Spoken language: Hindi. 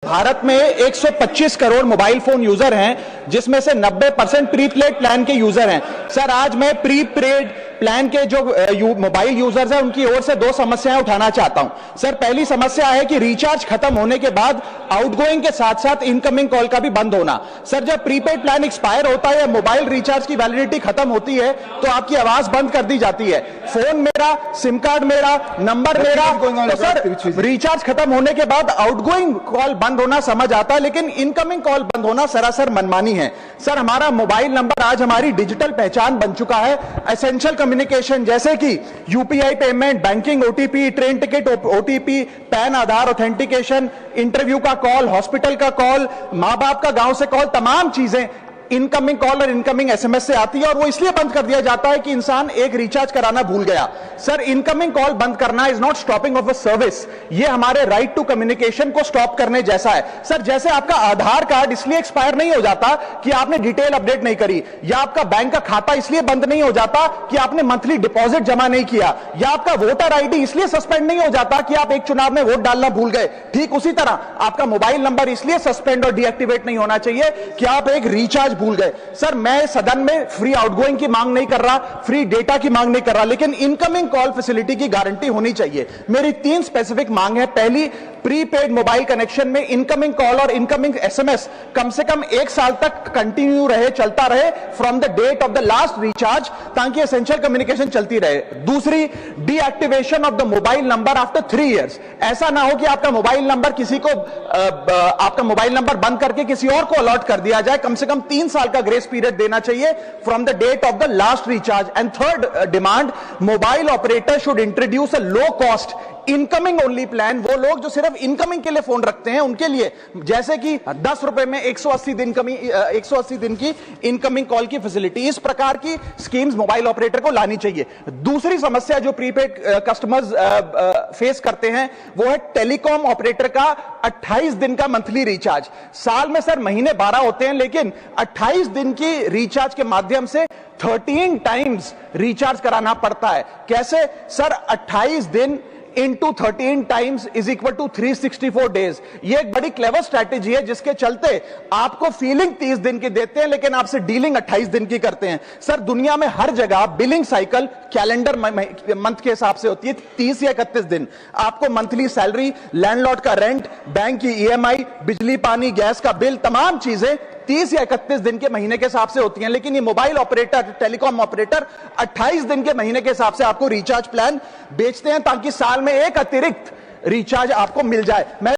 भारत में 125 करोड़ मोबाइल फोन यूजर हैं, जिसमें से 90% प्रीपेड प्लान के यूजर हैं। सर, आज मैं प्रीपेड प्लान के जो मोबाइल यूजर्स हैं उनकी ओर से दो समस्याएं उठाना चाहता हूं। सर, पहली समस्या है कि रिचार्ज खत्म होने के बाद आउटगोइंग के साथ साथ इनकमिंग कॉल का भी बंद होना। सर, जब प्रीपेड प्लान एक्सपायर होता है या मोबाइल रिचार्ज की वैलिडिटी खत्म होती है तो आपकी आवाज बंद कर दी जाती है। फोन मेरा, सिम कार्ड मेरा, नंबर मेरा। तो सर, रिचार्ज खत्म होने के बाद आउटगोइंग कॉल बंद होना समझ आता है, लेकिन इनकमिंग कॉल बंद होना सरासर मनमानी है। सर, हमारा मोबाइल नंबर आज हमारी डिजिटल पहचान बन चुका है। एसेंशियल कम्युनिकेशन जैसे कि UPI payment, banking, OTP, train ticket OTP, PAN Aadhaar authentication, interview का कॉल, हॉस्पिटल का कॉल, मां बाप का गांव से कॉल, तमाम चीजें इनकमिंग कॉल और इनकमिंग एसएमएस से आती है और वो इसलिए बंद कर दिया जाता है कि इंसान एक रिचार्ज कराना भूल गया। सर, इनकमिंग कॉल बंद करना is not stopping of a service, ये हमारे राइट टू कम्युनिकेशन को स्टॉप करने जैसा है। सर, जैसे आपका आधार कार्ड इसलिए एक्सपायर नहीं हो जाता कि आपने डिटेल अपडेट नहीं करी, या आपका बैंक का खाता इसलिए बंद नहीं हो जाता कि आपने मंथली डिपॉजिट जमा नहीं किया, या आपका वोटर आईडी इसलिए सस्पेंड नहीं हो जाता कि आप एक चुनाव में वोट डालना भूल गए, ठीक उसी तरह आपका मोबाइल नंबर इसलिए सस्पेंड और डीएक्टिवेट नहीं होना चाहिए कि आप एक रिचार्ज भूल गए। सर, मैं सदन में फ्री आउटगोइंग की मांग नहीं कर रहा, फ्री डेटा की मांग नहीं कर रहा, लेकिन इनकमिंग कॉल फैसिलिटी की गारंटी होनी चाहिए। मेरी 3 स्पेसिफिक मांग है। पहली, प्रीपेड मोबाइल कनेक्शन में इनकमिंग कॉल और इनकमिंग एसएमएस कम से कम 1 साल तक कंटिन्यू रहे, चलता रहे from the date of the last recharge, ताकि एसेंशियल कम्युनिकेशन चलती रहे। दूसरी, deactivation of the mobile number after 3 years. ऐसा ना हो कि आपका मोबाइल नंबर किसी को आपका मोबाइल नंबर बंद करके किसी और को अलॉट कर दिया जाए। कम से कम 3 साल का ग्रेस पीरियड देना चाहिए from the date of the last recharge. And third demand, mobile operator should introduce a low cost incoming only plan. वो लोग जो सिर्फ इनकमिंग के लिए फोन रखते हैं उनके लिए, जैसे कि 10 रुपए में 180 दिन की इनकमिंग कॉल की फैसिलिटी, इस प्रकार की स्कीम्स मोबाइल ऑपरेटर को लानी चाहिए। दूसरी समस्या जो प्रीपेड कस्टमर्स फेस करते हैं वो है टेलीकॉम ऑपरेटर का 28 दिन का मंथली रिचार्ज। साल में सर महीने 12 होते हैं, लेकिन 28 दिन की रिचार्ज के माध्यम से 13 टाइम्स रिचार्ज कराना पड़ता है। कैसे सर? 28 दिन into 13 times is equal to 364 days. ये एक बड़ी क्लेवर स्ट्रैटेजी है, जिसके चलते आपको फीलिंग 30 दिन की देते हैं, लेकिन आपसे डीलिंग 28 दिन की करते हैं। सर, दुनिया में हर जगह बिलिंग साइकिल कैलेंडर मंथ के हिसाब से होती है, 30 या 31 दिन। आपको मंथली सैलरी, लैंडलॉर्ड का रेंट, बैंक की ईएमआई, बिजली पानी गैस का बिल, तमाम चीजें 30 या 31 दिन के महीने के हिसाब से होती हैं। लेकिन ये मोबाइल ऑपरेटर, टेलीकॉम ऑपरेटर 28 दिन के महीने के हिसाब से आपको रिचार्ज प्लान बेचते हैं, ताकि साल में एक अतिरिक्त रिचार्ज आपको मिल जाए। मैं